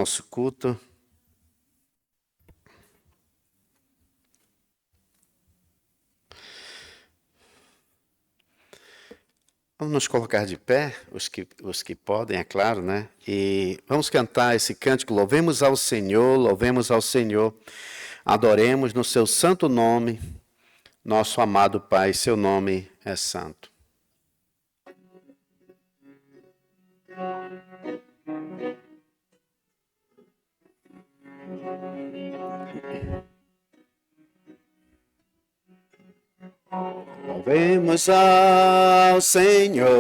Nosso culto. Vamos nos colocar de pé, os que podem, é claro, né? E vamos cantar esse cântico, louvemos ao Senhor, adoremos no seu santo nome, nosso amado Pai, seu nome é santo. Louvemos ao Senhor,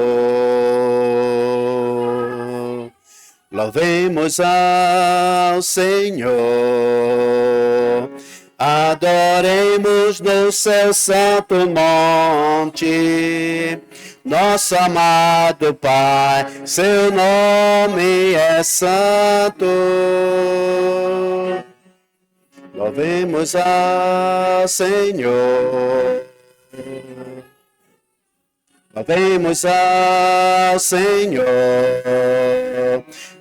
louvemos ao Senhor, adoremos no seu santo monte, nosso amado Pai, seu nome é santo. Louvemos ao Senhor. Louvemos ao Senhor,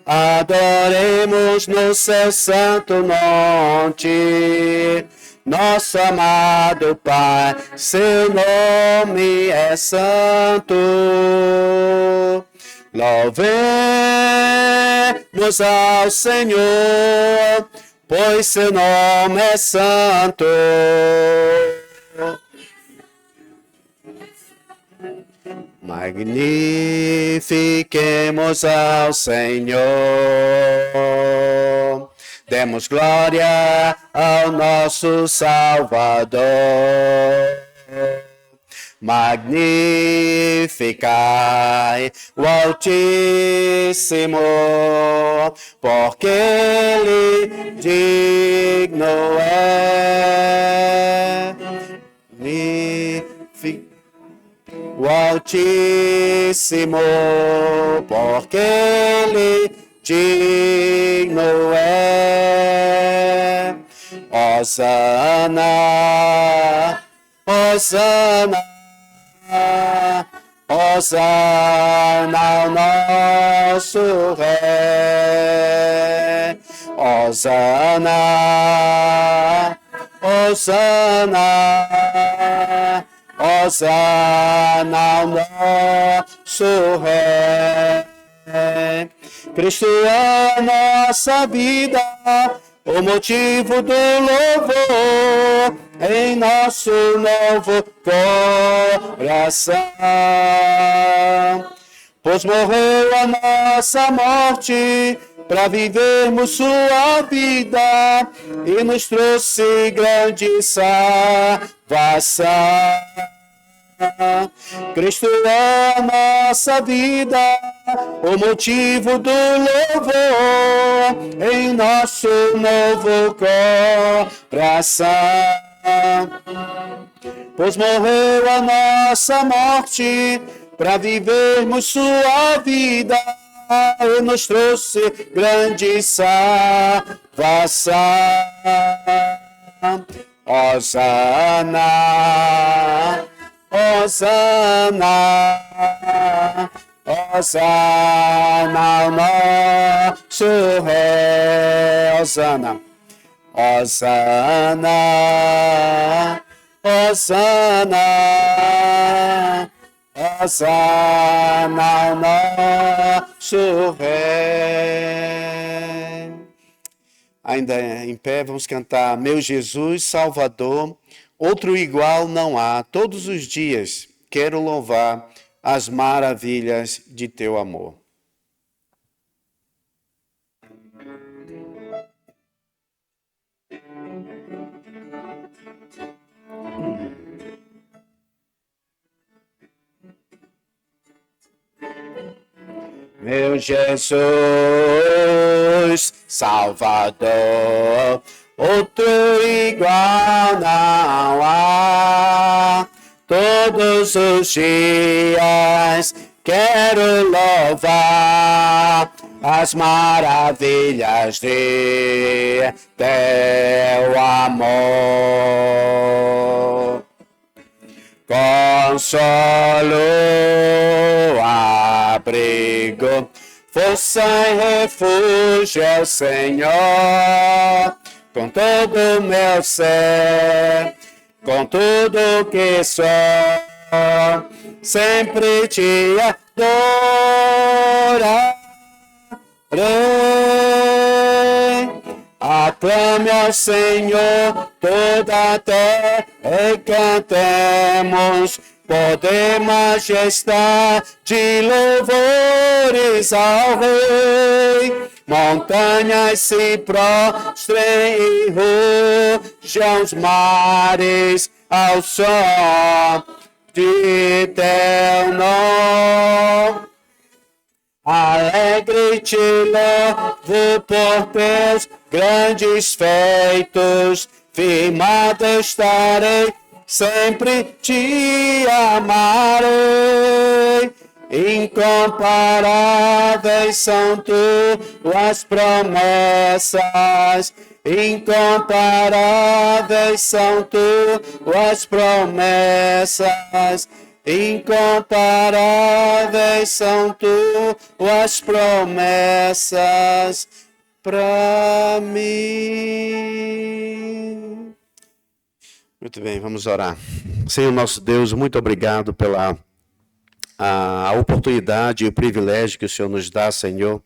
adoremos no seu santo monte, nosso amado Pai, seu nome é santo. Louvemos ao Senhor, pois seu nome é santo. Magnifiquemos ao Senhor, demos glória ao nosso Salvador. Magnificai o Altíssimo, porque Ele digno é. O Altíssimo, porque Ele digno é. Hosana, Hosana, Hosana ao nosso Rei. Hosana, Hosana, Hosana ao nosso Rei. Cristo é nossa vida, o motivo do louvor em nosso novo coração. Pois morreu a nossa morte para vivermos sua vida e nos trouxe grande salvação. Cristo é a nossa vida, o motivo do louvor em nosso novo coração. Pois morreu a nossa morte para vivermos sua vida e nos trouxe grande salvação. Hosana, Hosana, Hosana ao nosso Rei. Hosana, Hosana, Hosana, Hosana ao nosso Rei. Ainda em pé, vamos cantar Meu Jesus Salvador, outro igual não há. Todos os dias quero louvar as maravilhas de teu amor. Meu Jesus Salvador, outro igual não há. Todos os dias quero louvar as maravilhas de teu amor. Consolo, abrigo, força e refúgio é o Senhor, com todo o meu ser, com tudo que sou, sempre te adorarei. Aclame ao Senhor toda a terra e cantemos poder, majestade, louvores ao Rei. Montanhas se prostrem e rujam os mares ao som de teu nome. Alegre te louvo por teus grandes feitos, firmado estarei, sempre te amarei. Incomparáveis são tuas promessas, incomparáveis são tuas promessas, incomparáveis são tuas promessas para mim. Muito bem, vamos orar. Senhor nosso Deus, muito obrigado pela a oportunidade e o privilégio que o Senhor nos dá, Senhor,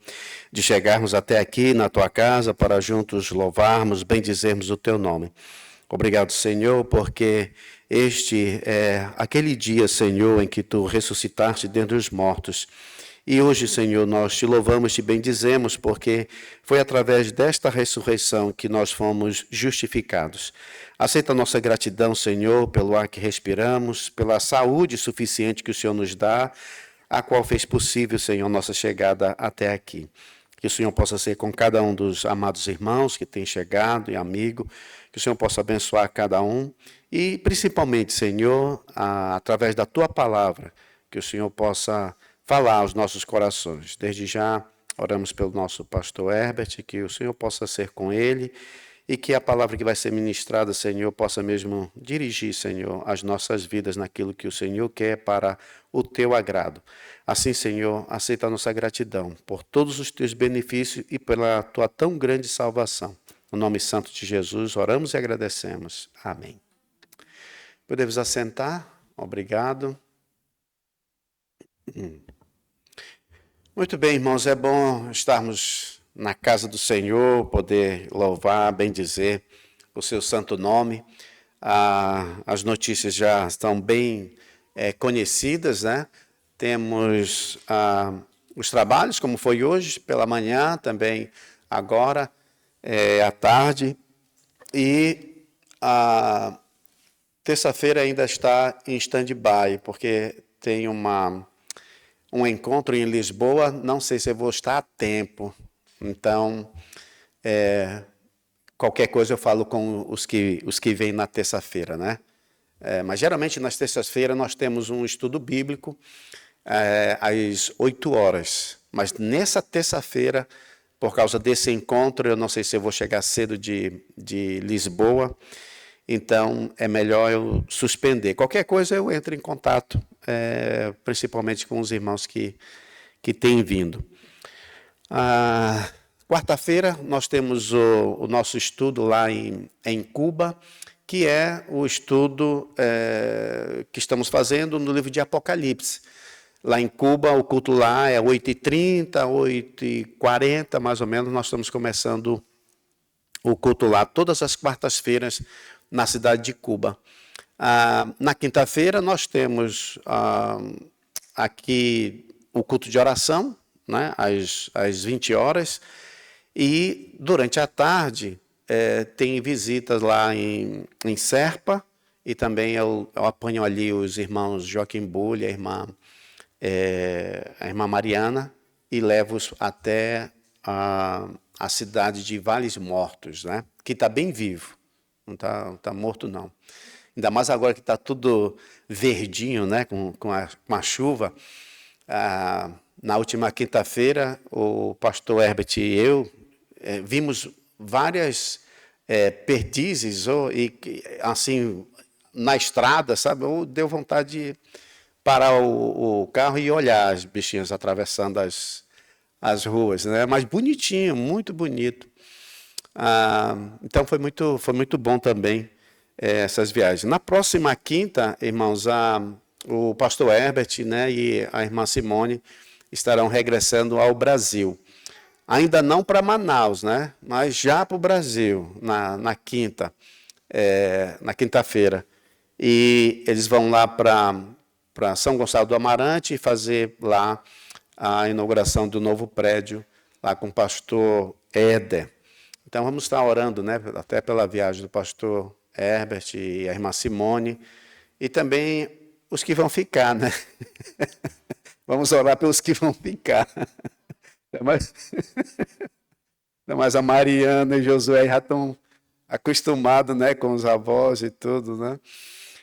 de chegarmos até aqui na Tua casa para juntos louvarmos, bendizermos o Teu nome. Obrigado, Senhor, porque este é aquele dia, Senhor, em que Tu ressuscitaste dentre os mortos. E hoje, Senhor, nós te louvamos, te bendizemos, porque foi através desta ressurreição que nós fomos justificados. Aceita a nossa gratidão, Senhor, pelo ar que respiramos, pela saúde suficiente que o Senhor nos dá, a qual fez possível, Senhor, nossa chegada até aqui. Que o Senhor possa ser com cada um dos amados irmãos que têm chegado e amigo, que o Senhor possa abençoar cada um e, principalmente, Senhor, através da Tua palavra, que o Senhor possa falar aos nossos corações. Desde já, oramos pelo nosso pastor Herbert, que o Senhor possa ser com ele e que a palavra que vai ser ministrada, Senhor, possa mesmo dirigir, Senhor, as nossas vidas naquilo que o Senhor quer para o Teu agrado. Assim, Senhor, aceita a nossa gratidão por todos os Teus benefícios e pela Tua tão grande salvação. No nome santo de Jesus, oramos e agradecemos. Amém. Podemos assentar? Obrigado. Muito bem, irmãos, é bom estarmos na casa do Senhor, poder louvar, bendizer o seu santo nome. As notícias já estão bem conhecidas, né? Temos os trabalhos, como foi hoje, pela manhã, também agora, à tarde, e a terça-feira ainda está em stand-by, porque tem um encontro em Lisboa, não sei se eu vou estar a tempo, então, qualquer coisa eu falo com os que vêm na terça-feira, né? Mas geralmente nas terças-feiras nós temos um estudo bíblico às 8 horas, mas nessa terça-feira, por causa desse encontro, eu não sei se eu vou chegar cedo de Lisboa, então é melhor eu suspender. Qualquer coisa eu entro em contato, principalmente com os irmãos que têm vindo. Quarta-feira nós temos o nosso estudo lá em Cuba, que é o estudo que estamos fazendo no livro de Apocalipse. Lá em Cuba, o culto lá é 8h30, 8h40, mais ou menos, nós estamos começando o culto lá todas as quartas-feiras na cidade de Cuba. Na quinta-feira nós temos aqui o culto de oração, né, às 20 horas, e durante a tarde tem visitas lá em Serpa, e também eu apanho ali os irmãos Joaquim Bulli, a irmã Mariana, e levo-os até a cidade de Vales Mortos, né, que está bem vivo, não está morto não. Ainda mais agora que está tudo verdinho, né, com a chuva. Na última quinta-feira, o pastor Herbert e eu vimos várias perdizes, e assim, na estrada, sabe? Deu vontade de parar o carro e olhar as bichinhas atravessando as ruas, né? Mas bonitinho, muito bonito. Então foi muito bom também essas viagens. Na próxima quinta, irmãos, o pastor Herbert, né, e a irmã Simone estarão regressando ao Brasil. Ainda não para Manaus, né, mas já para o Brasil, na quinta-feira. E eles vão lá para São Gonçalo do Amarante e fazer lá a inauguração do novo prédio, lá com o pastor Éder. Então, vamos estar orando, né, até pela viagem do pastor Herbert e a irmã Simone, e também os que vão ficar, né? Vamos orar pelos que vão ficar. Mas a Mariana e Josué já estão acostumados, né, com os avós e tudo, né?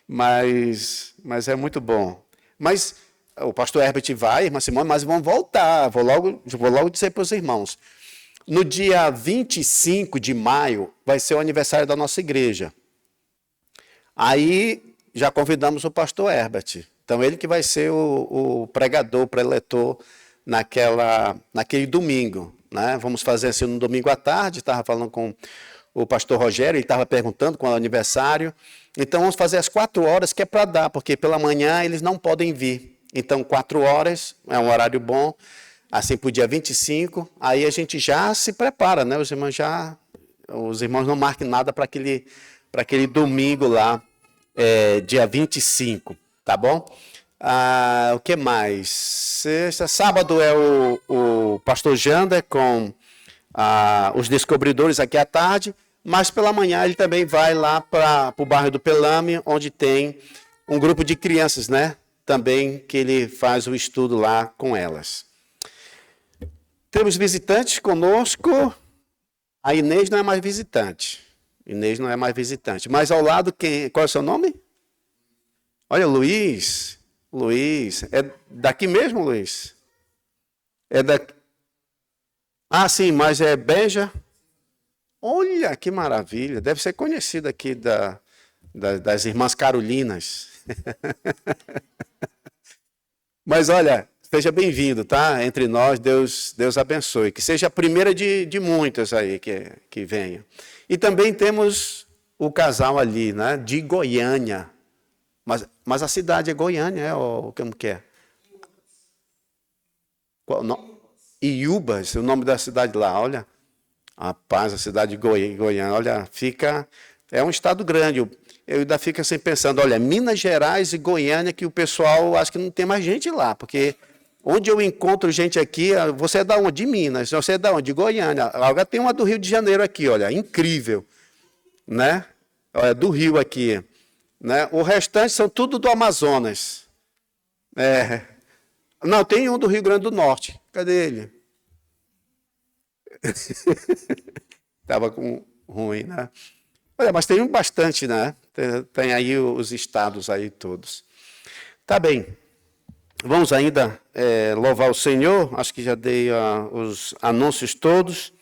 Mas é muito bom. Mas o pastor Herbert vai, irmã Simone, mas vão voltar. Vou logo dizer para os irmãos. No dia 25 de maio vai ser o aniversário da nossa igreja. Aí já convidamos o pastor Herbert. Então ele que vai ser o pregador, o preletor naquele domingo, né? Vamos fazer assim no domingo à tarde. Estava falando com o pastor Rogério, ele estava perguntando qual é o aniversário. Então vamos fazer às 4 horas, que é para dar, porque pela manhã eles não podem vir. Então 4 horas é um horário bom. Assim, para o dia 25, aí a gente já se prepara, né? Os irmãos não marquem nada para aquele domingo lá, dia 25, tá bom? O que mais? Sábado é o pastor Jander com os descobridores aqui à tarde, mas pela manhã ele também vai lá para o bairro do Pelame, onde tem um grupo de crianças, né? Também que ele faz o estudo lá com elas. Temos visitantes conosco. A Inês não é mais visitante. Mas ao lado, qual é o seu nome? Olha, Luiz. É daqui mesmo, Luiz? É daqui. Sim, mas é Beja. Olha, que maravilha. Deve ser conhecido aqui das irmãs Carolinas. Mas olha, seja bem-vindo, tá? Entre nós, Deus abençoe. Que seja a primeira de muitas aí que venha. E também temos o casal ali, né? De Goiânia. Mas a cidade é Goiânia, como que é? Iubas, o nome da cidade lá, olha. Rapaz, a cidade de Goiânia, olha, é um estado grande. Eu ainda fico assim pensando, olha, Minas Gerais e Goiânia, que o pessoal, acho que não tem mais gente lá, porque onde eu encontro gente aqui, você é da onde? De Minas, você é da onde? De Goiânia. Agora tem uma do Rio de Janeiro aqui, olha, incrível, né? Olha, do Rio aqui, né? O restante são tudo do Amazonas. Não, tem um do Rio Grande do Norte. Cadê ele? Estava ruim, né? Olha, mas tem bastante, né? Tem aí os estados aí todos. Tá bem. Vamos ainda louvar o Senhor. Acho que já dei os anúncios todos.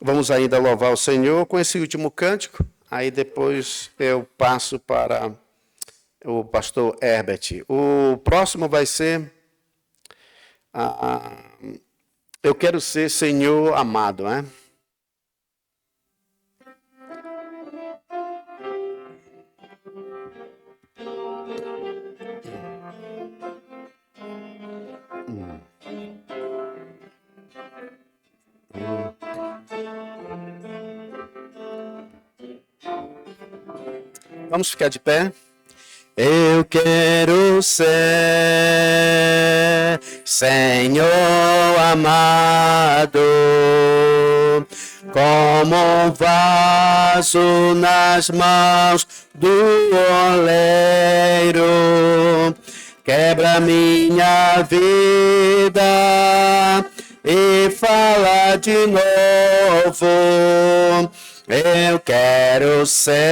Vamos ainda louvar o Senhor com esse último cântico. Aí depois eu passo para o pastor Herbert. O próximo vai ser Eu Quero Ser Senhor Amado, né? Vamos ficar de pé? Eu quero ser Senhor amado, como um vaso nas mãos do oleiro. Quebra minha vida e fala de novo. Eu quero ser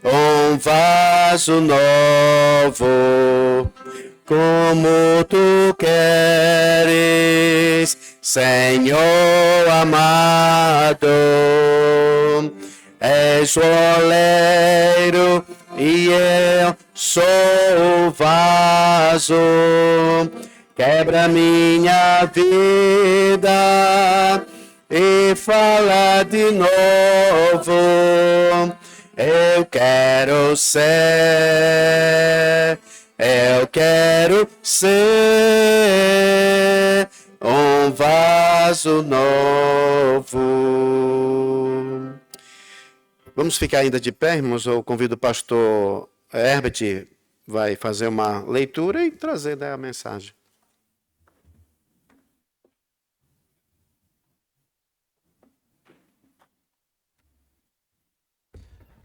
um vaso novo, como tu queres, Senhor amado. És o oleiro e eu Sou o vaso, quebra minha vida e fala de novo. Eu quero ser um vaso novo. Vamos ficar ainda de pé, irmãos? Eu convido o pastor Herbert, vai fazer uma leitura e trazer, né, a mensagem.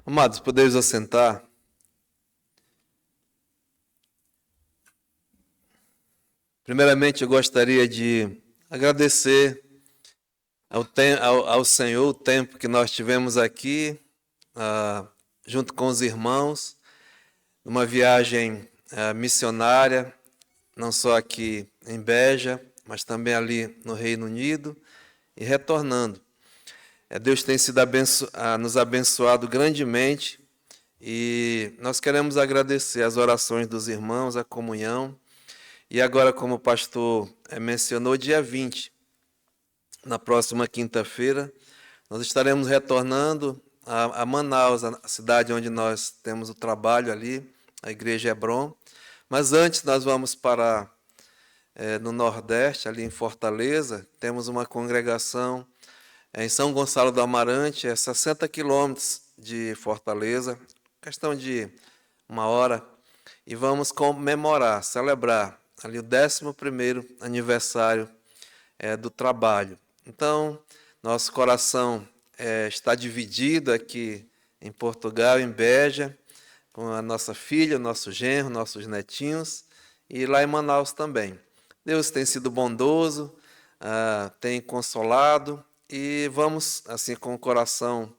Amados, podemos assentar. Primeiramente, eu gostaria de agradecer ao Senhor o tempo que nós tivemos aqui, junto com os irmãos, numa viagem missionária, não só aqui em Beja, mas também ali no Reino Unido, e retornando. Deus tem sido nos abençoado grandemente, e nós queremos agradecer as orações dos irmãos, a comunhão. E agora, como o pastor mencionou, dia 20, na próxima quinta-feira, nós estaremos retornando a Manaus, a cidade onde nós temos o trabalho ali, a Igreja Hebron. Mas antes nós vamos para no Nordeste, ali em Fortaleza, temos uma congregação em São Gonçalo do Amarante, 60 quilômetros de Fortaleza, questão de 1 hora, e vamos comemorar, celebrar ali o 11º aniversário do trabalho. Então, nosso coração está dividido aqui em Portugal, em Beja, com a nossa filha, nosso genro, nossos netinhos, e lá em Manaus também. Deus tem sido bondoso, tem consolado, e vamos, assim, com o coração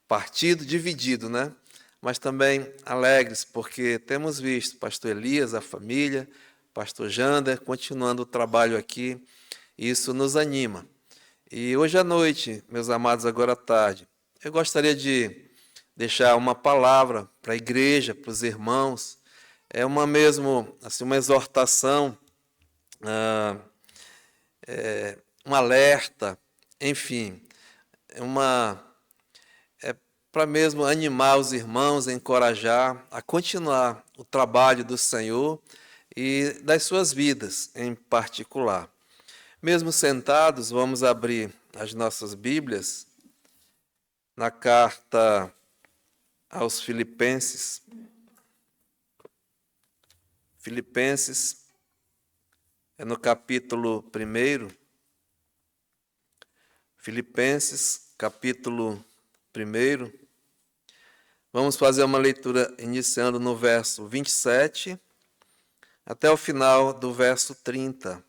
partido, dividido, né? Mas também alegres, porque temos visto pastor Elias, a família, pastor Jander, continuando o trabalho aqui, e isso nos anima. E hoje à noite, meus amados, agora à tarde, eu gostaria de deixar uma palavra para a igreja, para os irmãos, uma exortação, um alerta, enfim, para mesmo animar os irmãos, encorajar a continuar o trabalho do Senhor e das suas vidas em particular. Mesmo sentados, vamos abrir as nossas Bíblias na carta aos Filipenses. Filipenses é no capítulo 1. Filipenses, capítulo 1. Vamos fazer uma leitura iniciando no verso 27 até o final do verso 30.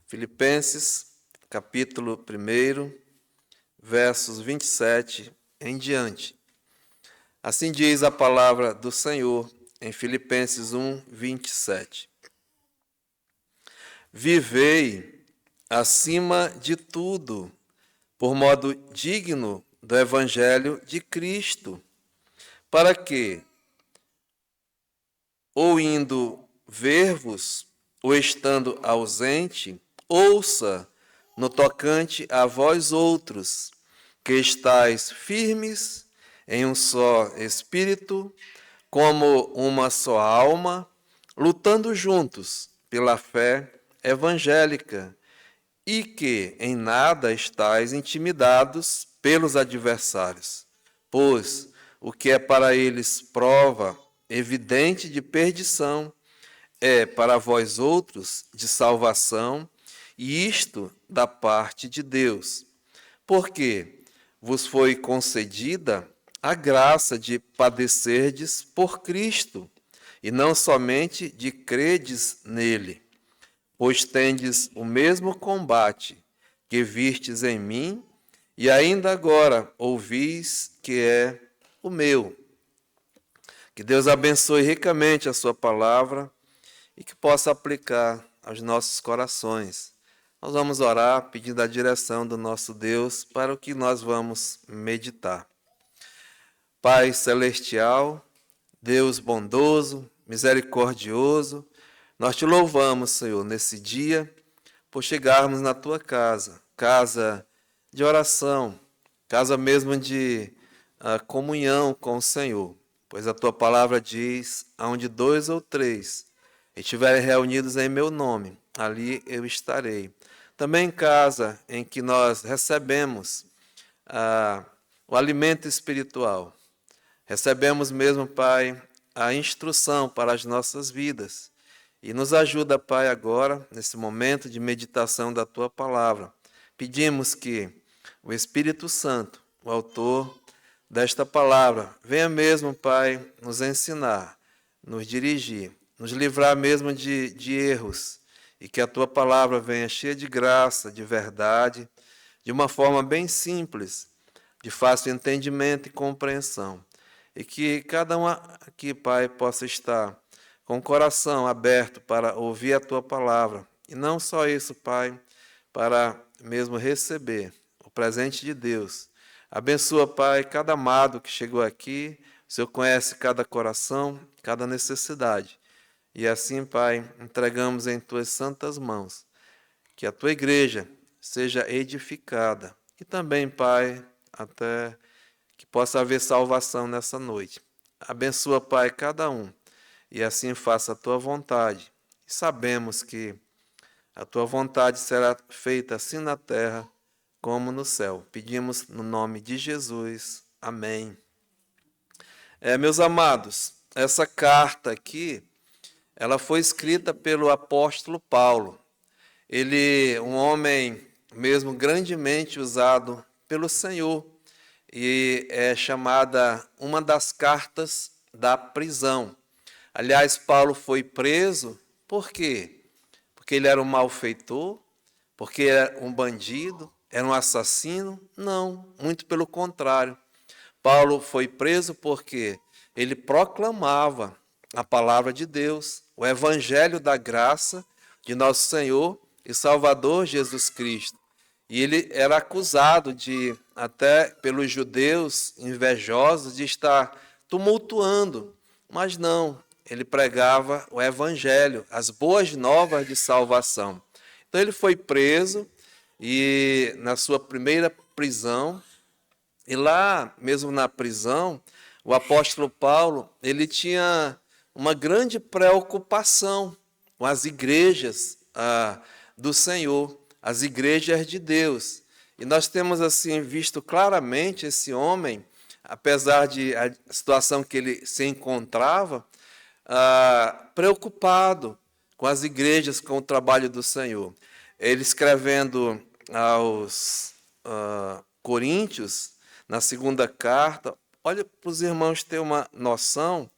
Filipenses, capítulo 1, versos 27 em diante. Assim diz a palavra do Senhor em Filipenses 1, 27. Vivei acima de tudo, por modo digno do Evangelho de Cristo, para que, ou indo ver-vos, ou estando ausente, ouça no tocante a vós outros, que estáis firmes em um só espírito, como uma só alma, lutando juntos pela fé evangélica, e que em nada estáis intimidados pelos adversários, pois o que é para eles prova evidente de perdição é para vós outros de salvação, e isto da parte de Deus, porque vos foi concedida a graça de padecerdes por Cristo, e não somente de credes nele, pois tendes o mesmo combate que vistes em mim, e ainda agora ouvis que é o meu. Que Deus abençoe ricamente a sua palavra e que possa aplicar aos nossos corações. Nós vamos orar pedindo a direção do nosso Deus para o que nós vamos meditar. Pai celestial, Deus bondoso, misericordioso, nós te louvamos, Senhor, nesse dia, por chegarmos na tua casa, casa de oração, casa mesmo de comunhão com o Senhor, pois a tua palavra diz, aonde 2 ou 3 estiverem reunidos em meu nome, ali eu estarei. Também em casa em que nós recebemos o alimento espiritual, recebemos mesmo, Pai, a instrução para as nossas vidas. E nos ajuda, Pai, agora, nesse momento de meditação da Tua Palavra. Pedimos que o Espírito Santo, o autor desta palavra, venha mesmo, Pai, nos ensinar, nos dirigir, nos livrar mesmo de erros, e que a Tua Palavra venha cheia de graça, de verdade, de uma forma bem simples, de fácil entendimento e compreensão. E que cada um aqui, Pai, possa estar com o coração aberto para ouvir a Tua Palavra. E não só isso, Pai, para mesmo receber o presente de Deus. Abençoa, Pai, cada amado que chegou aqui. O Senhor conhece cada coração, cada necessidade. E assim, Pai, entregamos em Tuas santas mãos. Que a Tua igreja seja edificada. E também, Pai, até que possa haver salvação nessa noite. Abençoa, Pai, cada um. E assim faça a Tua vontade. E sabemos que a Tua vontade será feita assim na terra como no céu. Pedimos no nome de Jesus. Amém. Meus amados, essa carta aqui, ela foi escrita pelo apóstolo Paulo. Ele, um homem mesmo grandemente usado pelo Senhor, e é chamada uma das cartas da prisão. Aliás, Paulo foi preso, por quê? Porque ele era um malfeitor? Porque era um bandido? Era um assassino? Não, muito pelo contrário. Paulo foi preso porque ele proclamava a palavra de Deus, o evangelho da graça de nosso Senhor e Salvador Jesus Cristo. E ele era acusado de, até pelos judeus invejosos, de estar tumultuando, mas não. Ele pregava o evangelho, as boas novas de salvação. Então ele foi preso e na sua primeira prisão, e lá mesmo na prisão, o apóstolo Paulo, ele tinha uma grande preocupação com as igrejas do Senhor, as igrejas de Deus. E nós temos assim visto claramente esse homem, apesar de a situação que ele se encontrava, preocupado com as igrejas, com o trabalho do Senhor. Ele escrevendo aos Coríntios, na segunda carta, olha para os irmãos terem uma noção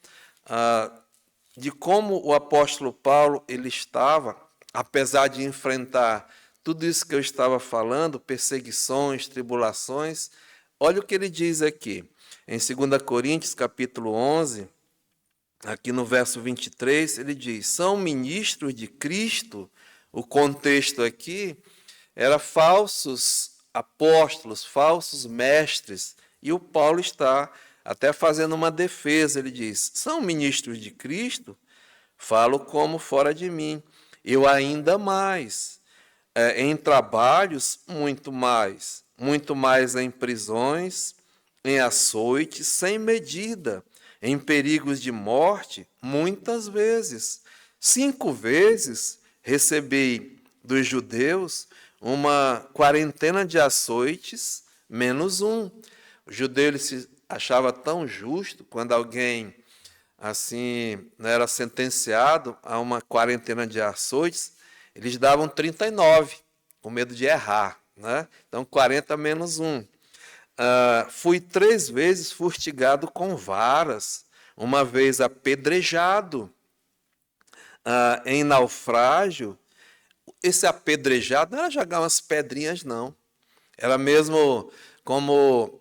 de como o apóstolo Paulo ele estava, apesar de enfrentar tudo isso que eu estava falando, perseguições, tribulações. Olha o que ele diz aqui, em 2 Coríntios, capítulo 11, aqui no verso 23, ele diz, são ministros de Cristo. O contexto aqui era falsos apóstolos, falsos mestres, e o Paulo está até fazendo uma defesa. Ele diz, são ministros de Cristo? Falo como fora de mim. Eu ainda mais, em trabalhos, muito mais em prisões, em açoites, sem medida, em perigos de morte, muitas vezes. 5 vezes recebi dos judeus uma quarentena de açoites, menos um. O judeu ele se achava tão justo quando alguém assim era sentenciado a uma quarentena de açoites, eles davam 39, com medo de errar, né? Então 40 menos um. Fui 3 vezes fustigado com varas, uma vez apedrejado, em naufrágio. Esse apedrejado não era jogar umas pedrinhas, não. Era mesmo como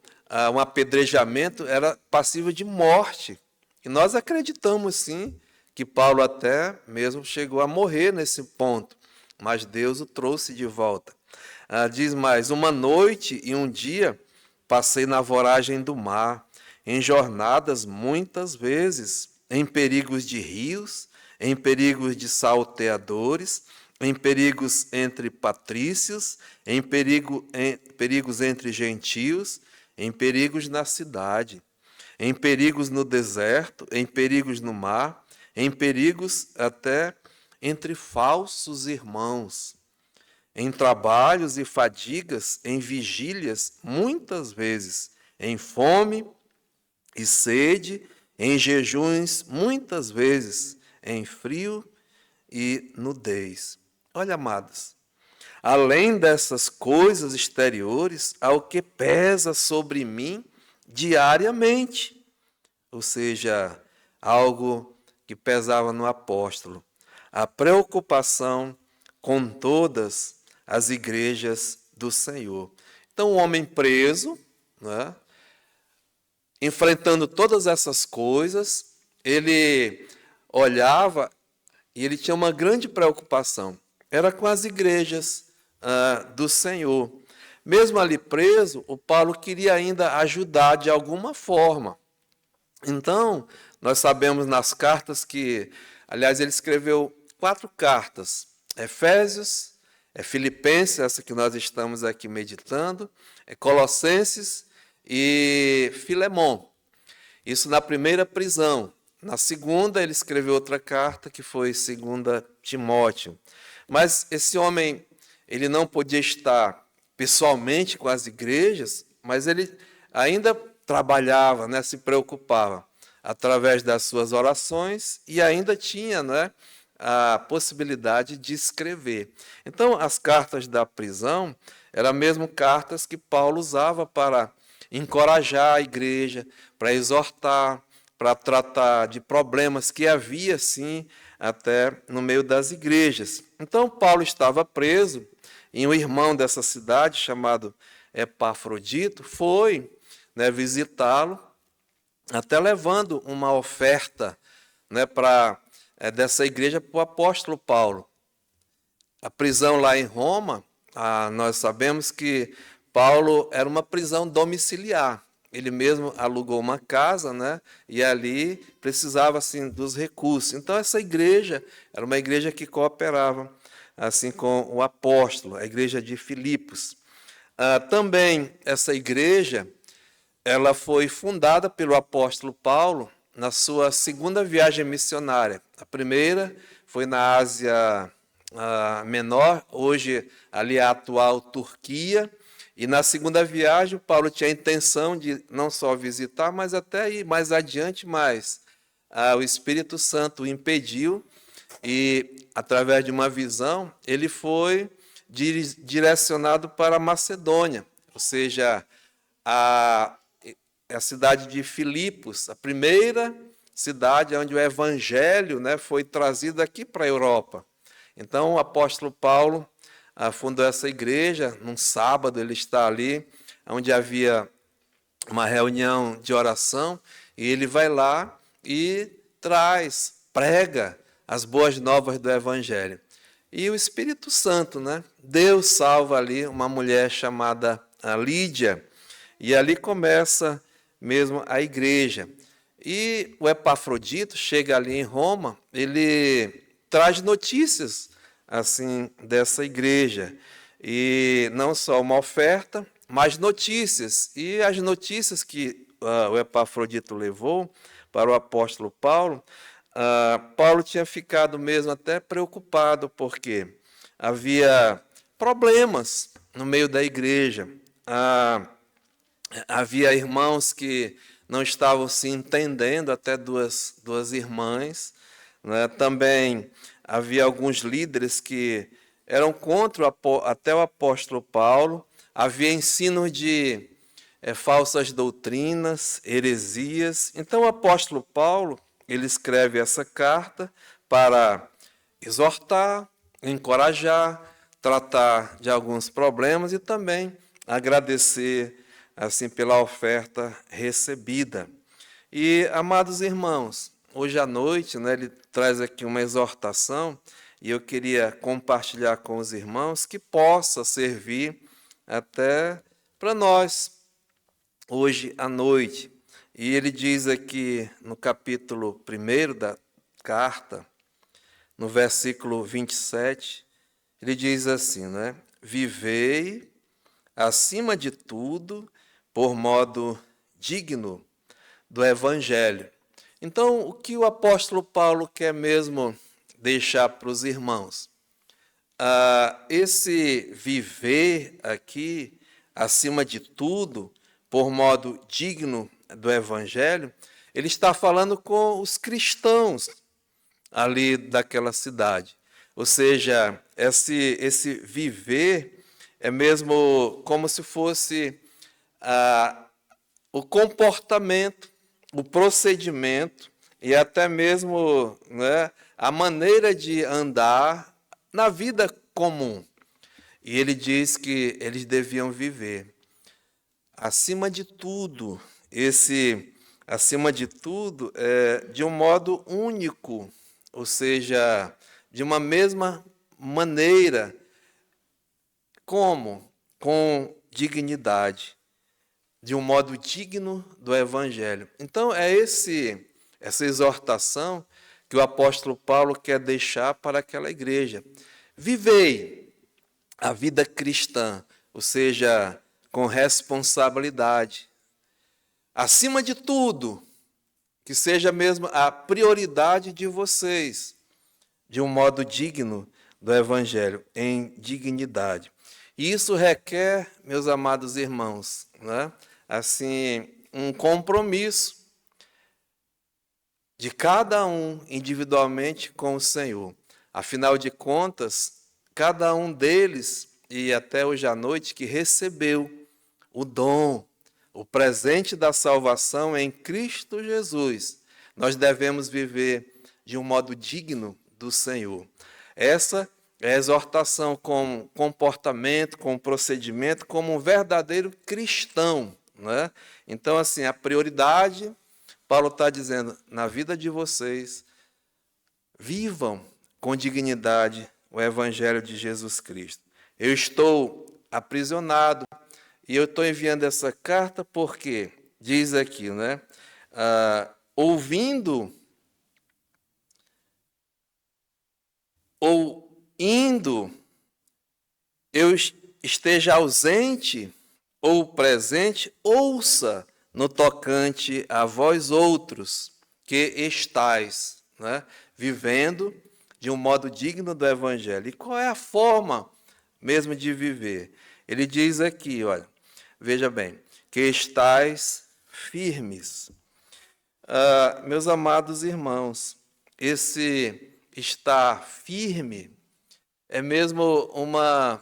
um apedrejamento, era passível de morte. E nós acreditamos, sim, que Paulo até mesmo chegou a morrer nesse ponto, mas Deus o trouxe de volta. Diz mais, uma noite e um dia passei na voragem do mar, em jornadas muitas vezes, em perigos de rios, em perigos de salteadores, em perigos entre patrícios, em perigos entre gentios, em perigos na cidade, em perigos no deserto, em perigos no mar, em perigos até entre falsos irmãos, em trabalhos e fadigas, em vigílias, muitas vezes, em fome e sede, em jejuns, muitas vezes, em frio e nudez. Olha, amados, além dessas coisas exteriores, há o que pesa sobre mim diariamente, ou seja, algo que pesava no apóstolo, a preocupação com todas as igrejas do Senhor. Então, o homem preso, né, enfrentando todas essas coisas, ele olhava e ele tinha uma grande preocupação. Era com as igrejas do Senhor. Mesmo ali preso, o Paulo queria ainda ajudar de alguma forma. Então, nós sabemos nas cartas que, aliás, ele escreveu 4 cartas: Efésios, Filipenses, essa que nós estamos aqui meditando, Colossenses e Filemão. Isso na primeira prisão. Na segunda, ele escreveu outra carta, que foi 2 Timóteo. Mas esse homem, ele não podia estar pessoalmente com as igrejas, mas ele ainda trabalhava, né, se preocupava através das suas orações e ainda tinha, né, a possibilidade de escrever. Então, as cartas da prisão eram mesmo cartas que Paulo usava para encorajar a igreja, para exortar, para tratar de problemas que havia, sim, até no meio das igrejas. Então, Paulo estava preso e um irmão dessa cidade, chamado Epafrodito, foi, né, visitá-lo, até levando uma oferta, né, dessa igreja para o apóstolo Paulo. A prisão lá em Roma, nós sabemos que Paulo era uma prisão domiciliar. Ele mesmo alugou uma casa, né, e ali precisava assim dos recursos. Então essa igreja era uma igreja que cooperava assim com o apóstolo, a igreja de Filipos. Também essa igreja, ela foi fundada pelo apóstolo Paulo na sua segunda viagem missionária. A primeira foi na Ásia Menor, hoje ali a atual Turquia. E na segunda viagem, Paulo tinha a intenção de não só visitar, mas até ir mais adiante, mas o Espírito Santo o impediu e, através de uma visão, ele foi direcionado para a Macedônia, ou seja, a cidade de Filipos, a primeira cidade onde o evangelho, né, foi trazido aqui para a Europa. Então, o apóstolo Paulo fundou essa igreja. Num sábado ele está ali, onde havia uma reunião de oração, e ele vai lá e prega as boas novas do Evangelho. E o Espírito Santo, né? Deus salva ali uma mulher chamada Lídia, e ali começa mesmo a igreja. E o Epafrodito chega ali em Roma, ele traz notícias assim dessa igreja, e não só uma oferta, mas notícias. E as notícias que o Epafrodito levou para o apóstolo Paulo, Paulo tinha ficado mesmo até preocupado, porque havia problemas no meio da igreja. Havia irmãos que não estavam se entendendo, até duas irmãs, né? Também havia alguns líderes que eram contra até o apóstolo Paulo. Havia ensino de falsas doutrinas, heresias. Então, o apóstolo Paulo, ele escreve essa carta para exortar, encorajar, tratar de alguns problemas e também agradecer assim pela oferta recebida. E, amados irmãos, hoje à noite, né, ele traz aqui uma exortação, e eu queria compartilhar com os irmãos que possa servir até para nós hoje à noite. E ele diz aqui no capítulo 1 da carta, no versículo 27, ele diz assim, né? Vivei, acima de tudo, por modo digno do Evangelho. Então, o que o apóstolo Paulo quer mesmo deixar para os irmãos? Esse viver aqui, acima de tudo, por modo digno do Evangelho, ele está falando com os cristãos ali daquela cidade. Ou seja, esse viver é mesmo como se fosse o comportamento, o procedimento e até mesmo, né, a maneira de andar na vida comum. E ele diz que eles deviam viver acima de tudo, acima de tudo de um modo único, ou seja, de uma mesma maneira, como? Com dignidade, de um modo digno do Evangelho. Então, essa exortação que o apóstolo Paulo quer deixar para aquela igreja. Vivei a vida cristã, ou seja, com responsabilidade. Acima de tudo, que seja mesmo a prioridade de vocês, de um modo digno do Evangelho, em dignidade. E isso requer, meus amados irmãos, né, assim, um compromisso de cada um individualmente com o Senhor. Afinal de contas, cada um deles, e até hoje à noite, que recebeu o dom, o presente da salvação em Cristo Jesus, nós devemos viver de um modo digno do Senhor. Essa é a exortação com comportamento, com procedimento, como um verdadeiro cristão, né? Então, assim, a prioridade, Paulo está dizendo, na vida de vocês, vivam com dignidade o Evangelho de Jesus Cristo. Eu estou aprisionado e eu estou enviando essa carta porque, diz aqui, né? Ouvindo ou indo, eu esteja ausente ou presente, ouça no tocante a vós outros que estáis, né, vivendo de um modo digno do Evangelho. E qual é a forma mesmo de viver? Ele diz aqui, olha, veja bem, que estáis firmes. Meus amados irmãos, esse estar firme é mesmo uma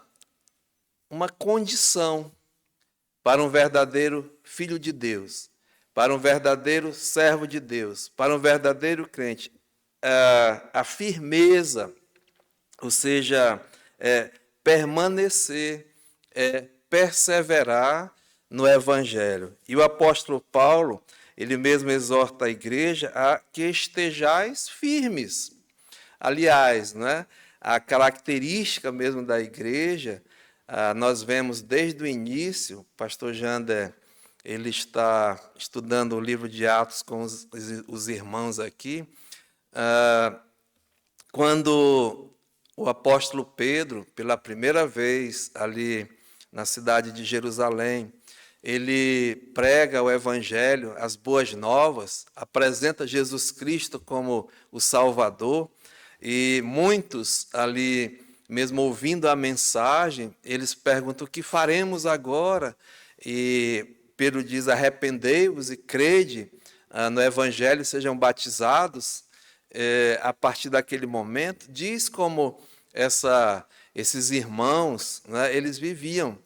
condição para um verdadeiro filho de Deus, para um verdadeiro servo de Deus, para um verdadeiro crente. A firmeza, ou seja, permanecer, perseverar no Evangelho. E o apóstolo Paulo, ele mesmo exorta a igreja a que estejais firmes. Aliás, né, a característica mesmo da igreja, nós vemos desde o início, o pastor Jander, ele está estudando o livro de Atos com os irmãos aqui, quando o apóstolo Pedro, pela primeira vez ali na cidade de Jerusalém, ele prega o Evangelho, as boas novas, apresenta Jesus Cristo como o Salvador, e muitos ali, mesmo ouvindo a mensagem, eles perguntam: o que faremos agora? E Pedro diz: arrependei-vos e crede no Evangelho, sejam batizados. A partir daquele momento, diz como esses irmãos, né, eles viviam,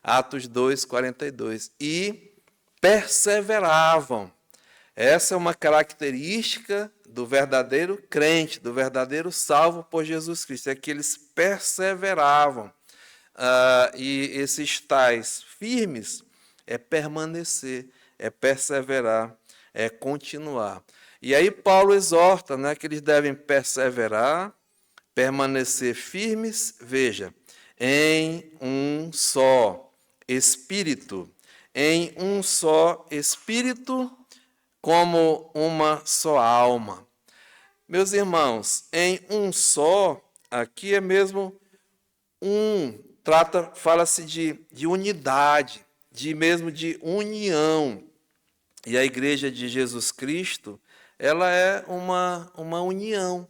Atos 2, 42, e perseveravam. Essa é uma característica do verdadeiro crente, do verdadeiro salvo por Jesus Cristo, é que eles perseveravam. E esses tais firmes é permanecer, é perseverar, é continuar. E aí Paulo exorta, né, que eles devem perseverar, permanecer firmes, veja, em um só Espírito. Em um só Espírito como uma só alma. Meus irmãos, em um só, aqui é mesmo fala-se de unidade, de união. E a Igreja de Jesus Cristo, ela é uma união,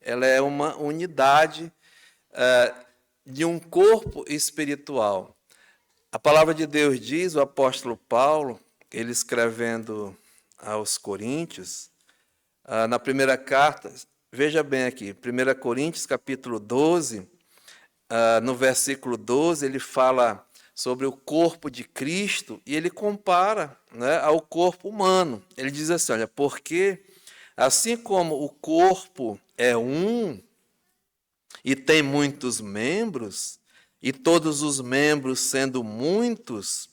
ela é uma unidade de um corpo espiritual. A palavra de Deus diz, o apóstolo Paulo, ele escrevendo aos Coríntios, na primeira carta, veja bem aqui, 1 Coríntios capítulo 12, no versículo 12, ele fala sobre o corpo de Cristo e ele compara, né, ao corpo humano. Ele diz assim, olha, porque assim como o corpo é um e tem muitos membros, e todos os membros, sendo muitos,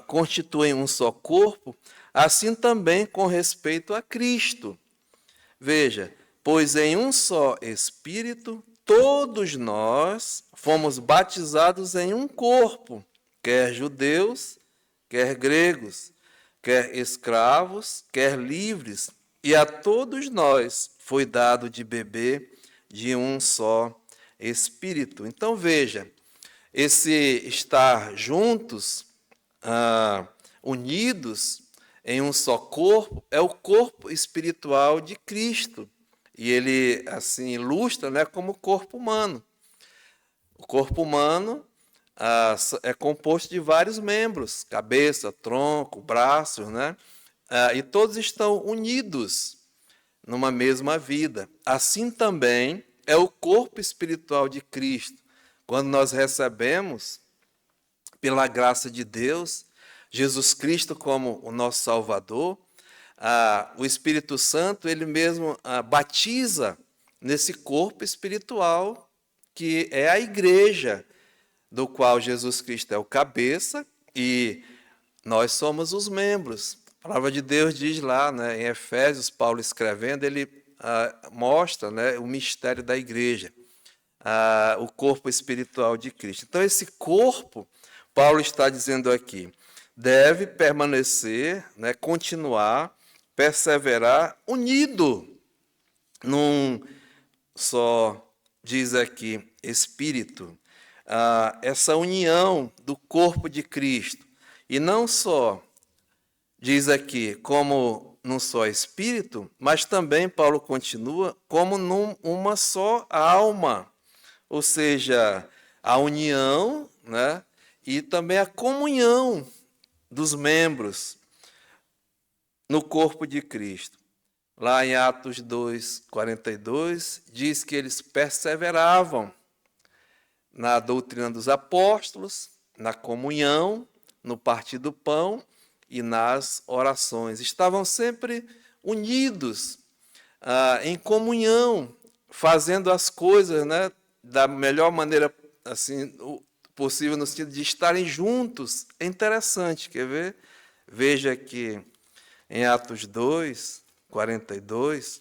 constituem um só corpo, assim também com respeito a Cristo. Veja, pois em um só Espírito, todos nós fomos batizados em um corpo, quer judeus, quer gregos, quer escravos, quer livres, e a todos nós foi dado de beber de um só Espírito. Então veja, esse estar juntos, unidos em um só corpo, é o corpo espiritual de Cristo. E ele assim ilustra, né, como corpo humano. O corpo humano é composto de vários membros, cabeça, tronco, braços, né? E todos estão unidos numa mesma vida. Assim também é o corpo espiritual de Cristo. Quando nós recebemos, pela graça de Deus, Jesus Cristo como o nosso Salvador, o Espírito Santo, ele mesmo batiza nesse corpo espiritual que é a igreja, do qual Jesus Cristo é o cabeça e nós somos os membros. A palavra de Deus diz lá, né, em Efésios, Paulo escrevendo, ele mostra, né, o mistério da igreja, o corpo espiritual de Cristo. Então, esse corpo, Paulo está dizendo aqui, deve permanecer, né, continuar, perseverar unido num só, diz aqui, Espírito. Essa união do corpo de Cristo. E não só, diz aqui, como num só Espírito, mas também, Paulo continua, como numa só alma. Ou seja, a união, né, e também a comunhão dos membros no corpo de Cristo. Lá em Atos 2, 42, diz que eles perseveravam na doutrina dos apóstolos, na comunhão, no partir do pão e nas orações. Estavam sempre unidos, em comunhão, fazendo as coisas, né, da melhor maneira assim, possível, no sentido de estarem juntos. É interessante, quer ver? Veja que em Atos 2, 42,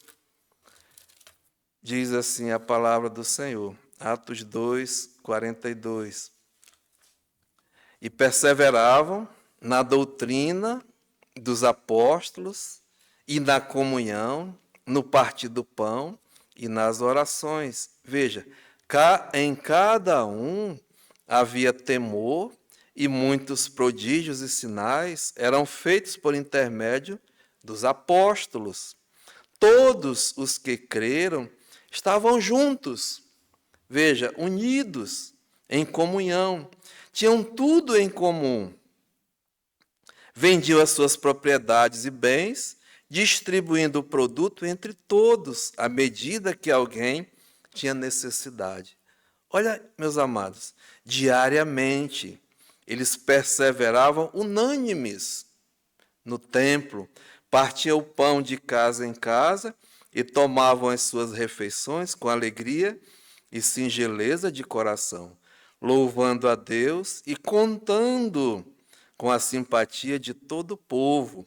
diz assim a palavra do Senhor. Atos 2, 42. E perseveravam na doutrina dos apóstolos e na comunhão, no partir do pão e nas orações. Veja, em cada um havia temor e muitos prodígios e sinais eram feitos por intermédio dos apóstolos. Todos os que creram estavam juntos, veja, unidos, em comunhão, tinham tudo em comum. Vendiam as suas propriedades e bens, distribuindo o produto entre todos, à medida que alguém tinha necessidade. Olha, meus amados, diariamente eles perseveravam unânimes no templo, partiam o pão de casa em casa e tomavam as suas refeições com alegria e singeleza de coração, louvando a Deus e contando com a simpatia de todo o povo.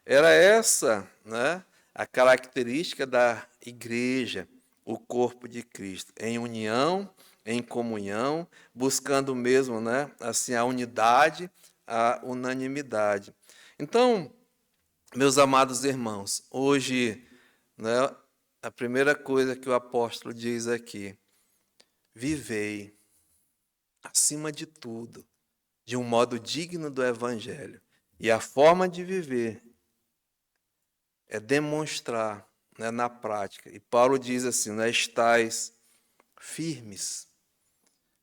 Era essa, né, a característica da igreja, o corpo de Cristo, em união, em comunhão, buscando mesmo, né, assim, a unidade, a unanimidade. Então, Meus amados irmãos, hoje, né, a primeira coisa que o apóstolo diz aqui: vivei, acima de tudo, de um modo digno do Evangelho. E a forma de viver é demonstrar, né, na prática. E Paulo diz assim, né, estais firmes,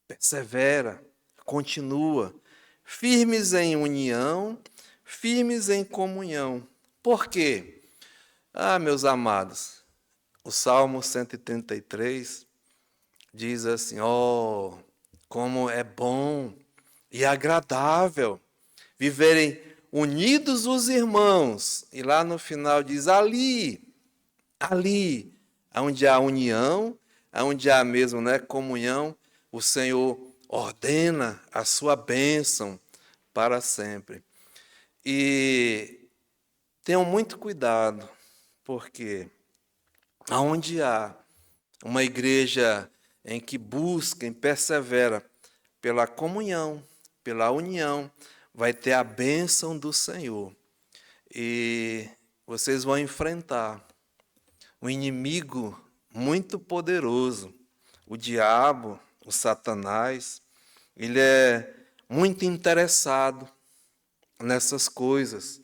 persevera, continua, firmes em união, firmes em comunhão. Por quê? Ah, meus amados, o Salmo 133 diz assim, ó, como é bom e agradável viverem unidos os irmãos. E lá no final diz, ali, onde há união, onde há mesmo, né, comunhão, o Senhor ordena a sua bênção para sempre. E tenham muito cuidado, porque aonde há uma igreja em que busca, em persevera pela comunhão, pela união, vai ter a bênção do Senhor. E vocês vão enfrentar um inimigo muito poderoso, o diabo, o Satanás. Ele é muito interessado nessas coisas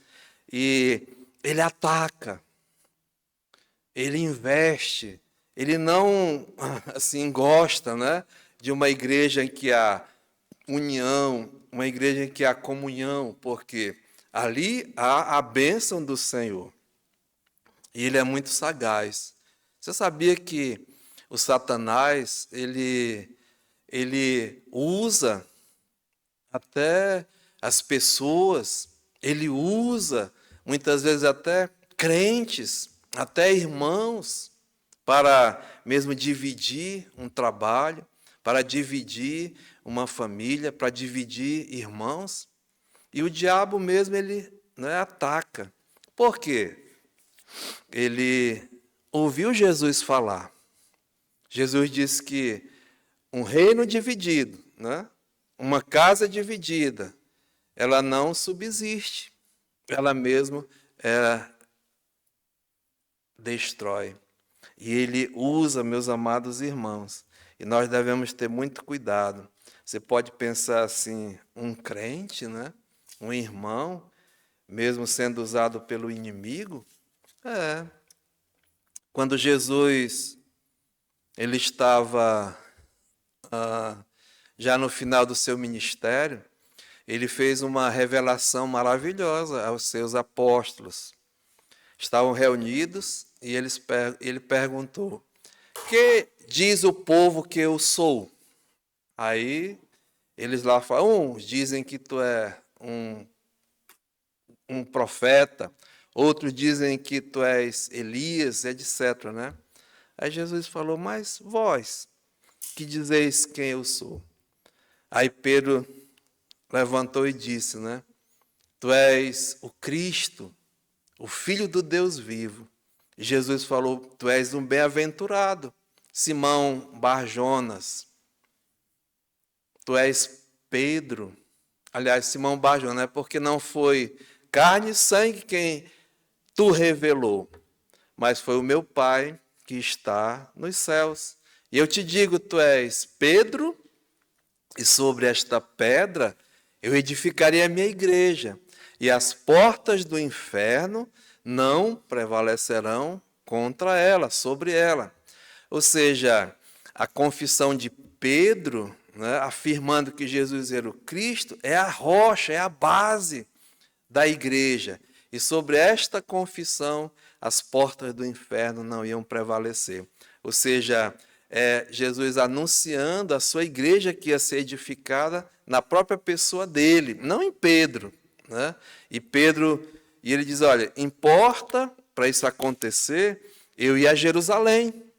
e ele ataca, ele investe, ele não assim gosta, né, de uma igreja em que há união, uma igreja em que há comunhão, porque ali há a bênção do Senhor. E ele é muito sagaz. Você sabia que o Satanás, ele usa até as pessoas, ele usa muitas vezes até crentes, até irmãos, para mesmo dividir um trabalho, para dividir uma família, para dividir irmãos. E o diabo mesmo, ele, né, ataca. Por quê? Ele ouviu Jesus falar. Jesus disse que um reino dividido, né, uma casa dividida, ela não subsiste, ela mesmo destrói. E ele usa, meus amados irmãos, e nós devemos ter muito cuidado. Você pode pensar assim, um crente, né, um irmão, mesmo sendo usado pelo inimigo, quando Jesus ele estava já no final do seu ministério, ele fez uma revelação maravilhosa aos seus apóstolos. Estavam reunidos e ele perguntou: que diz o povo que eu sou? Aí eles lá falam: uns dizem que tu é um profeta, outros dizem que tu és Elias, etc., né? Aí Jesus falou: mas vós, que dizeis quem eu sou? Aí Pedro levantou e disse, né? Tu és o Cristo, o Filho do Deus vivo. E Jesus falou: tu és um bem-aventurado, Simão Barjonas. Tu és Pedro. Aliás, Simão Barjonas, é porque não foi carne e sangue quem tu revelou, mas foi o meu Pai que está nos céus. E eu te digo, tu és Pedro, e sobre esta pedra eu edificarei a minha igreja, e as portas do inferno não prevalecerão contra ela, sobre ela. Ou seja, a confissão de Pedro, né, afirmando que Jesus era o Cristo, é a rocha, é a base da igreja. E sobre esta confissão, as portas do inferno não iam prevalecer. Ou seja, Jesus anunciando a sua igreja que ia ser edificada na própria pessoa dele, não em Pedro, né? E ele diz, olha, importa para isso acontecer, eu ir a Jerusalém.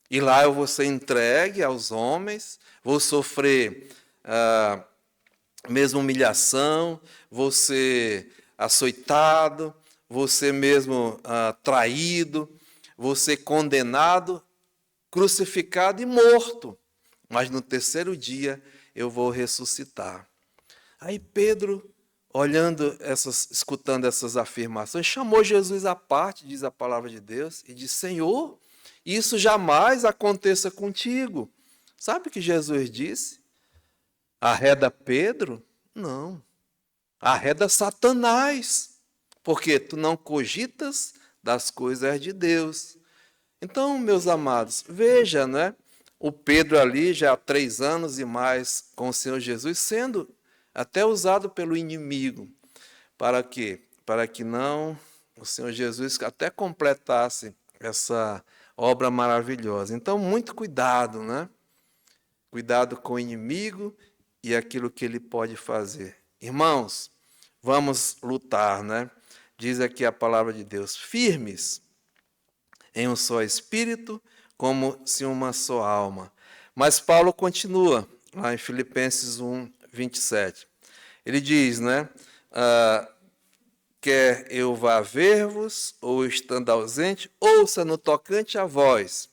E lá eu vou ser entregue aos homens, vou sofrer mesmo humilhação, vou ser açoitado, vou ser mesmo traído, vou ser condenado, crucificado e morto. Mas no terceiro dia eu vou ressuscitar. Aí Pedro escutando essas afirmações, chamou Jesus à parte, diz a palavra de Deus, e disse: Senhor, isso jamais aconteça contigo. Sabe o que Jesus disse? Arreda Pedro? Não. Arreda Satanás, porque tu não cogitas das coisas de Deus. Então, meus amados, veja, né? O Pedro ali, já há 3 anos e mais com o Senhor Jesus, sendo até usado pelo inimigo. Para quê? Para que não o Senhor Jesus até completasse essa obra maravilhosa. Então, muito cuidado, né? Cuidado com o inimigo e aquilo que ele pode fazer. Irmãos, vamos lutar, né? Diz aqui a palavra de Deus: firmes em um só espírito, como se uma só alma. Mas Paulo continua, lá em Filipenses 1, 27. Ele diz, né? Quer eu vá ver-vos, ou estando ausente, ouça no tocante a vós,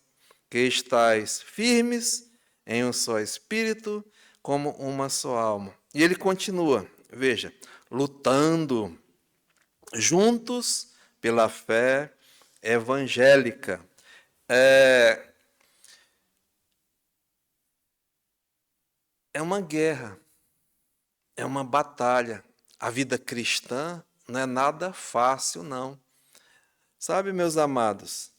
que estáis firmes em um só espírito, como uma só alma. E ele continua, veja, lutando juntos pela fé evangélica. É uma guerra, é uma batalha. A vida cristã não é nada fácil, não. Sabe, meus amados,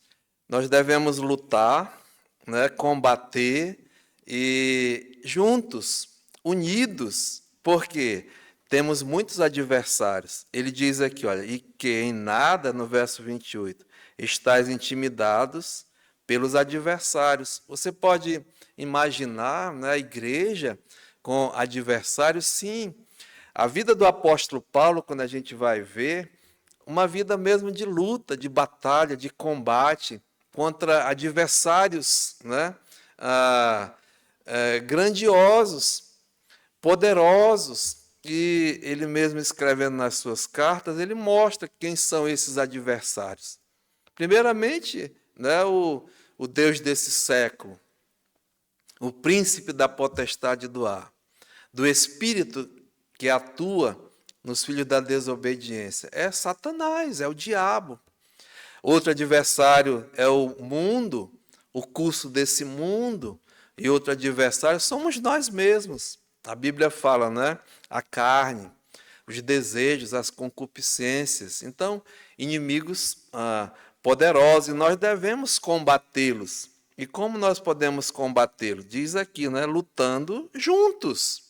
nós devemos lutar, né, combater e juntos, unidos, porque temos muitos adversários. Ele diz aqui, olha, e que em nada, no verso 28, estáis intimidados pelos adversários. Você pode imaginar, né, a igreja com adversários? Sim. A vida do apóstolo Paulo, quando a gente vai ver, uma vida mesmo de luta, de batalha, de combate contra adversários, né? Grandiosos, poderosos. E ele mesmo escrevendo nas suas cartas, ele mostra quem são esses adversários. Primeiramente, né, o Deus desse século, o príncipe da potestade do ar, do espírito que atua nos filhos da desobediência. É Satanás, é o diabo. Outro adversário é o mundo, o curso desse mundo. E outro adversário somos nós mesmos. A Bíblia fala, né? A carne, os desejos, as concupiscências. Então, inimigos poderosos, e nós devemos combatê-los. E como nós podemos combatê-los? Diz aqui, né? Lutando juntos